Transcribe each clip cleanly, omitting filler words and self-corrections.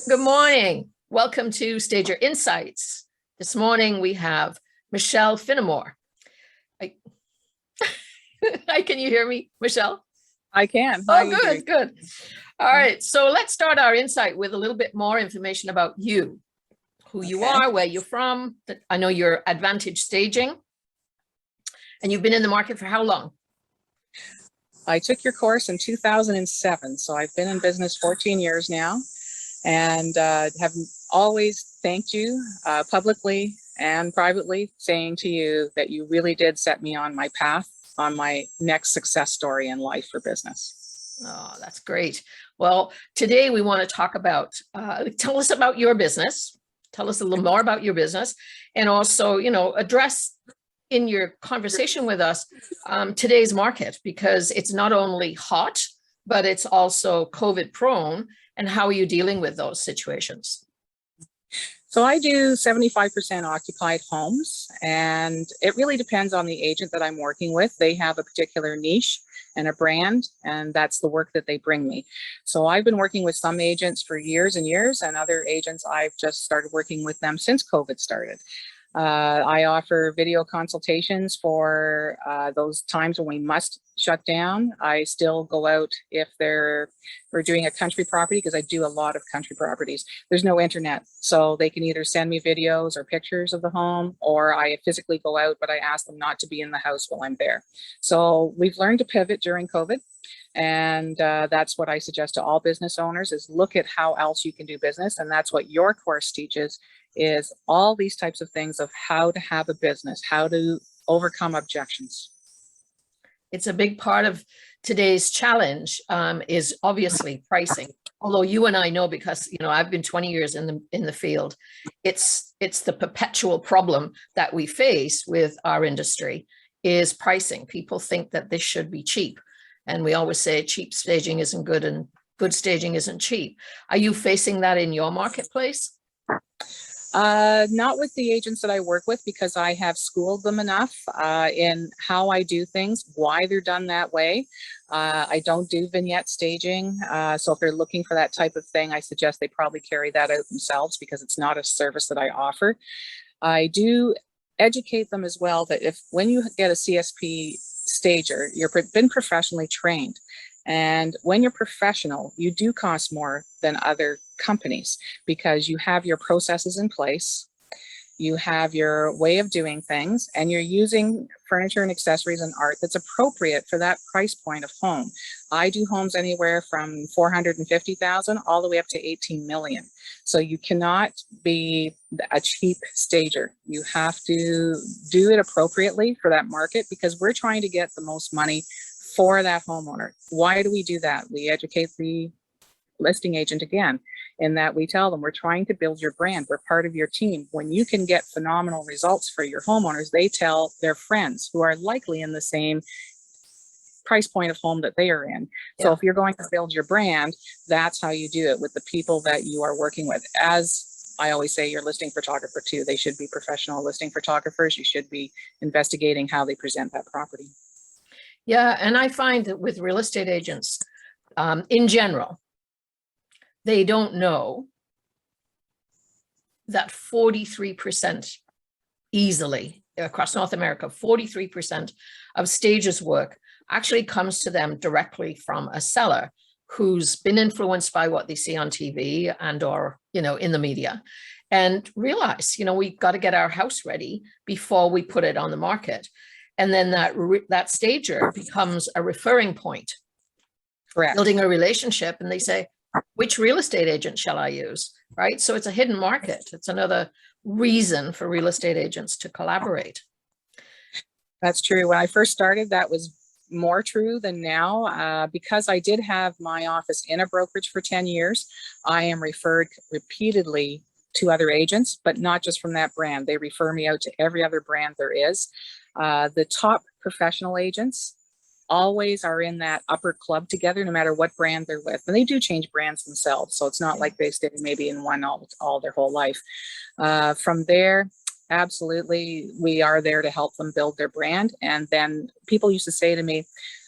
Good morning. Welcome to Stager Insights. This morning we have Michelle Finnamore. Hi, can you hear me, Michelle? I can. Oh, good, good. All right, so let's start our insight with a little bit more information about you, who you are, where you're from. I know you're Advantage Staging, and you've been in the market for how long? I took your course in 2007, so I've been in business 14 years now, and have always thanked you publicly and privately, saying to you that you really did set me on my path, on my next success story in life for business. Oh, that's great. Well, today we want to talk about, tell us about your business. Tell us a little more about your business, and also, address in your conversation with us today's market, because it's not only hot, but it's also COVID prone. And how are you dealing with those situations? So I do 75% occupied homes, and it really depends on the agent that I'm working with. They have a particular niche and a brand, and that's the work that they bring me. So I've been working with some agents for years and years, and other agents I've just started working with them since COVID started. I offer video consultations for those times when we must shut down. I still go out if we're doing a country property, because I do a lot of country properties. There's no internet, so they can either send me videos or pictures of the home, or I physically go out, but I ask them not to be in the house while I'm there. So we've learned to pivot during COVID. And that's what I suggest to all business owners, is look at how else you can do business. And that's what your course teaches, is all these types of things of how to have a business, how to overcome objections. It's a big part of today's challenge, is obviously pricing. Although you and I know, because I've been 20 years in the field, it's the perpetual problem that we face with our industry is pricing. People think that this should be cheap. And we always say cheap staging isn't good and good staging isn't cheap. Are you facing that in your marketplace? Not with the agents that I work with, because I have schooled them enough in how I do things, why they're done that way. I don't do vignette staging. So if they're looking for that type of thing, I suggest they probably carry that out themselves, because it's not a service that I offer. I do educate them as well that when you get a CSP stager, you've been professionally trained. And when you're professional, you do cost more than other companies, because you have your processes in place, you have your way of doing things, and you're using furniture and accessories and art that's appropriate for that price point of home. I do homes anywhere from 450,000 all the way up to 18 million. So you cannot be a cheap stager. You have to do it appropriately for that market, because we're trying to get the most money for that homeowner. Why do we do that? We educate the listing agent again, in that we tell them we're trying to build your brand. We're part of your team. When you can get phenomenal results for your homeowners, they tell their friends who are likely in the same price point of home that they are in. Yeah. So if you're going to build your brand, that's how you do it with the people that you are working with. As I always say, your listing photographer too. They should be professional listing photographers. You should be investigating how they present that property. Yeah, and I find that with real estate agents, in general, they don't know that 43% easily across North America, 43% of stagers' work actually comes to them directly from a seller who's been influenced by what they see on TV and or, in the media, and realize, we've got to get our house ready before we put it on the market. And then that stager becomes a referring point. Correct. Building a relationship, and they say, which real estate agent shall I use? Right. So it's a hidden market. It's another reason for real estate agents to collaborate. That's true. When I first started, that was more true than now, because I did have my office in a brokerage for 10 years. I am referred repeatedly to other agents, but not just from that brand. They refer me out to every other brand there is. The top professional agents always are in that upper club together, no matter what brand they're with. And they do change brands themselves. So it's not like they stay maybe in one all their whole life. From there, absolutely, we are there to help them build their brand. And then people used to say to me,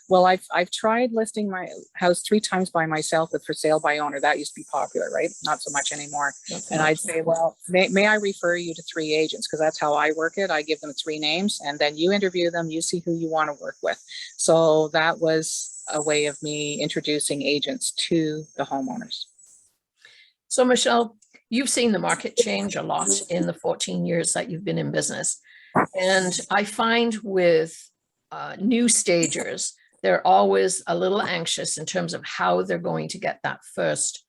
Well, I've tried listing my house 3 times by myself with for sale by owner. That used to be popular, right? Not so much anymore. Not so And much. I'd say, well, may I refer you to 3 agents? Because that's how I work it. I give them 3 names and then you interview them, you see who you want to work with. So that was a way of me introducing agents to the homeowners. So Michelle, you've seen the market change a lot in the 14 years that you've been in business. And I find with new stagers, they're always a little anxious in terms of how they're going to get that first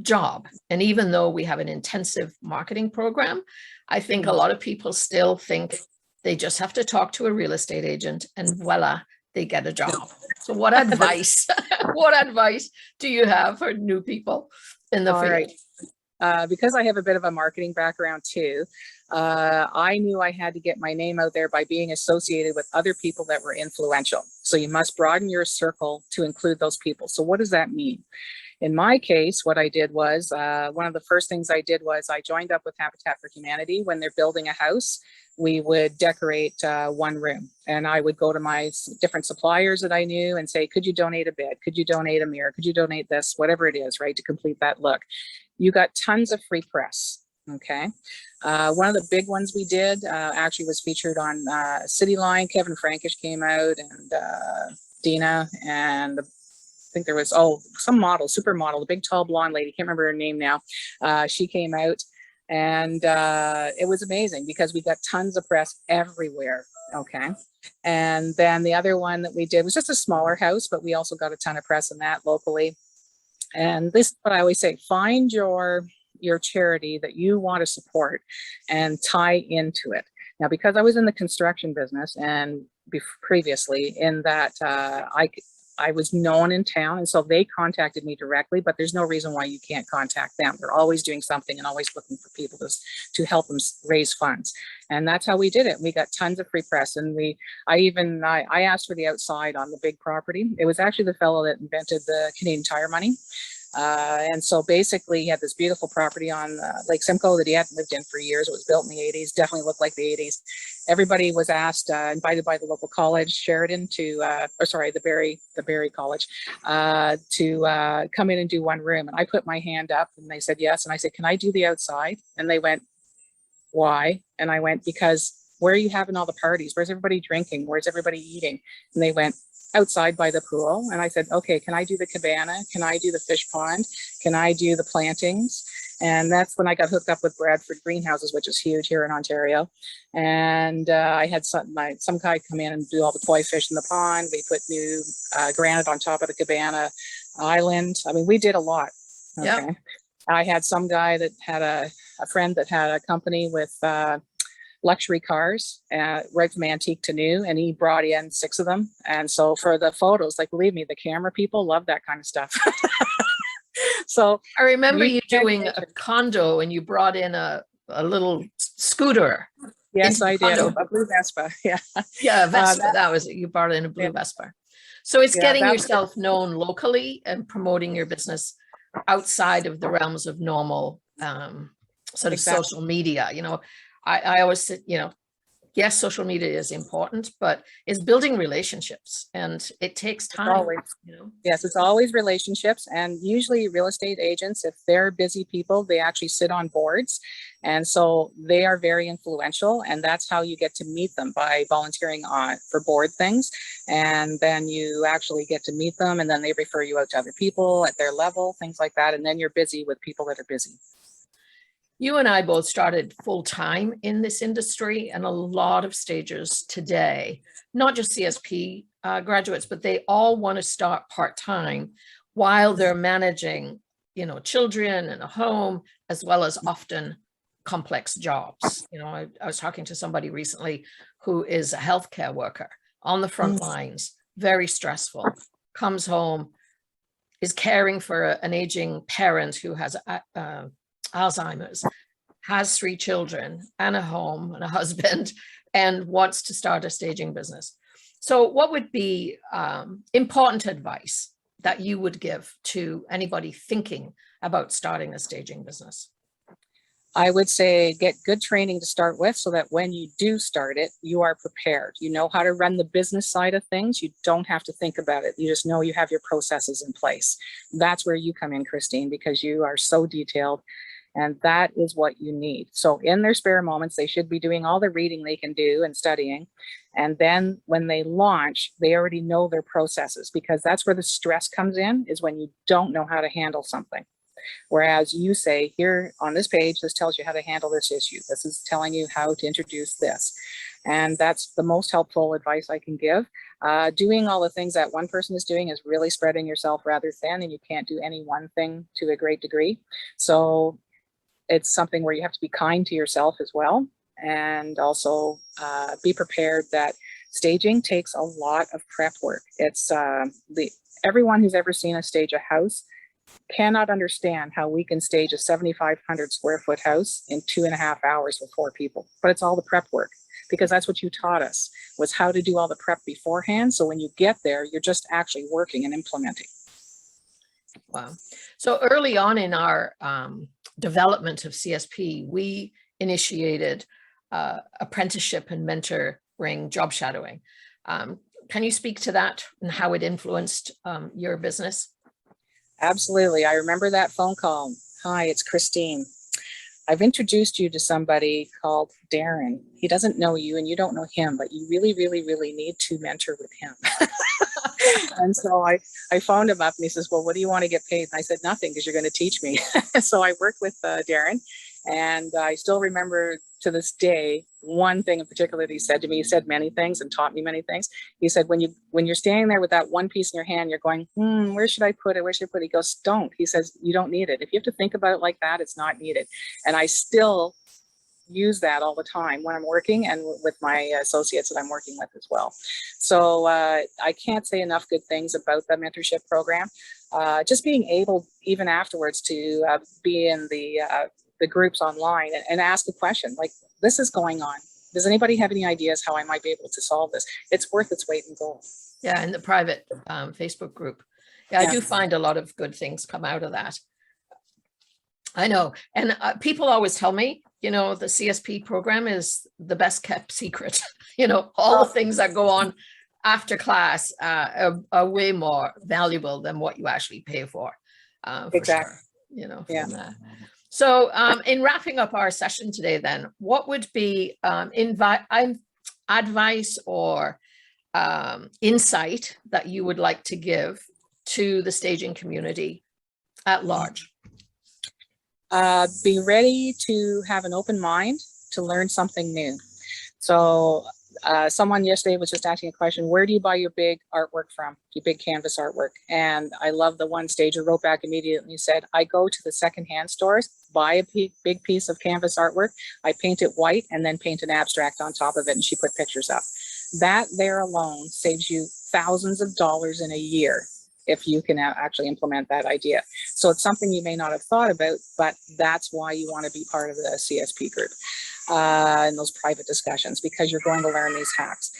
job. And even though we have an intensive marketing program, I think a lot of people still think they just have to talk to a real estate agent and voila, they get a job. So what advice, what advice do you have for new people in the field? Right. Because I have a bit of a marketing background too, I knew I had to get my name out there by being associated with other people that were influential. So you must broaden your circle to include those people. So what does that mean? In my case, what I did was, one of the first things I did was I joined up with Habitat for Humanity. When they're building a house, we would decorate one room, and I would go to my different suppliers that I knew and say, could you donate a bed? Could you donate a mirror? Could you donate this? Whatever it is, right, to complete that look. You got tons of free press. Okay. One of the big ones we did actually was featured on City Line. Kevin Frankish came out, and Dina, and I think there was, some model, supermodel, the big tall blonde lady, can't remember her name now. She came out, and it was amazing because we got tons of press everywhere. Okay. And then the other one that we did was just a smaller house, but we also got a ton of press in that locally. And this is what I always say, find your charity that you want to support and tie into it. Now, because I was in the construction business and previously in that I was known in town, and so they contacted me directly, but there's no reason why you can't contact them. They're always doing something and always looking for people to help them raise funds. And that's how we did it. We got tons of free press, and I asked for the outside on the big property. It was actually the fellow that invented the Canadian Tire money. And so basically he had this beautiful property on Lake Simcoe that he hadn't lived in for years. It was built in the 80s, definitely looked like the 80s. Everybody was asked, invited by the local college, Sheridan, the Barry College, to come in and do one room. And I put my hand up and they said yes. And I said, can I do the outside? And they went, why? And I went, because where are you having all the parties? Where's everybody drinking? Where's everybody eating? And they went, outside by the pool. And I said, okay, can I do the cabana? Can I do the fish pond? Can I do the plantings? And that's when I got hooked up with Bradford Greenhouses, which is huge here in Ontario. And I had some guy come in and do all the koi fish in the pond. We put new granite on top of the cabana island. I mean, we did a lot. Okay. Yep. I had some guy that had a friend that had a company with luxury cars, right from antique to new, and he brought in 6 of them. And so for the photos, like, believe me, the camera people love that kind of stuff. So I remember you doing a condo and you brought in a little scooter. Yes, I did. A blue Vespa. Yeah. Yeah, Vespa. That was it. You brought in a blue Vespa. So it's getting yourself known locally and promoting your business outside of the realms of normal sort of social media. You know, I always say, you know, yes, social media is important, but it's building relationships, and it takes time. Always, you know? Yes, it's always relationships. And usually real estate agents, if they're busy people, they actually sit on boards. And so they are very influential, and that's how you get to meet them, by volunteering for board things. And then you actually get to meet them, and then they refer you out to other people at their level, things like that. And then you're busy with people that are busy. You and I both started full-time in this industry, and a lot of stagers today, not just CSP graduates, but they all want to start part-time while they're managing, you know, children and a home, as well as often complex jobs. You know, I was talking to somebody recently who is a healthcare worker on the front lines, very stressful, comes home, is caring for an aging parent who has Alzheimer's, has 3 children and a home and a husband, and wants to start a staging business. So what would be important advice that you would give to anybody thinking about starting a staging business? I would say get good training to start with so that when you do start it, you are prepared. You know how to run the business side of things. You don't have to think about it. You just know you have your processes in place. That's where you come in, Christine, because you are so detailed, and that is what you need. So in their spare moments, they should be doing all the reading they can do and studying. And then when they launch, they already know their processes, because that's where the stress comes in, is when you don't know how to handle something. Whereas you say, here on this page, this tells you how to handle this issue. This is telling you how to introduce this. And that's the most helpful advice I can give. Doing all the things that one person is doing is really spreading yourself rather thin, and you can't do any one thing to a great degree. So it's something where you have to be kind to yourself as well. And also be prepared that staging takes a lot of prep work. It's everyone who's ever seen us stage a house cannot understand how we can stage a 7,500 square foot house in 2.5 hours with 4 people. But it's all the prep work, because that's what you taught us, was how to do all the prep beforehand. So when you get there, you're just actually working and implementing. Wow. So early on in our development of CSP, we initiated apprenticeship and mentoring job shadowing. Can you speak to that and how it influenced your business? Absolutely. I remember that phone call. Hi, it's Christine. I've introduced you to somebody called Darren. He doesn't know you and you don't know him, but you really, really, really need to mentor with him. And so I phoned him up and he says, well, what do you want to get paid? And I said, nothing, because you're going to teach me. So I worked with Darren, and I still remember to this day, one thing in particular that he said to me. He said many things and taught me many things. He said, when you're standing there with that one piece in your hand, you're going, where should I put it? Where should I put it? He goes, don't. He says, you don't need it. If you have to think about it like that, it's not needed. And I still use that all the time when I'm working and with my associates that I'm working with as well. So I can't say enough good things about the mentorship program. Just being able, even afterwards, to be in the groups online and ask a question like, this is going on. Does anybody have any ideas how I might be able to solve this? It's worth its weight in gold. Yeah, in the private Facebook group. Yeah, I do find a lot of good things come out of that. I know. And people always tell me, the CSP program is the best kept secret. All the things that go on after class are way more valuable than what you actually pay for. Exactly. Sure, from that. So in wrapping up our session today, then, what would be advice or insight that you would like to give to the staging community at large? Be ready to have an open mind to learn something new. So someone yesterday was just asking a question, where do you buy your big artwork from, your big canvas artwork? And I love the one stager wrote back immediately and said, I go to the secondhand stores, buy a big piece of canvas artwork, I paint it white and then paint an abstract on top of it, and she put pictures up. That there alone saves you thousands of dollars in a year if you can actually implement that idea. So it's something you may not have thought about, but that's why you want to be part of the CSP group in those private discussions, because you're going to learn these hacks.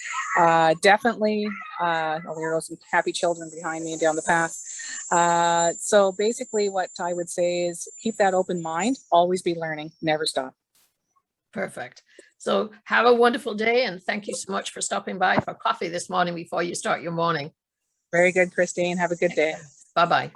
Definitely, there are some happy children behind me down the path. So basically what I would say is keep that open mind, always be learning, never stop. Perfect. So have a wonderful day, and thank you so much for stopping by for coffee this morning before you start your morning. Very good, Christine. Have a good day. Bye-bye.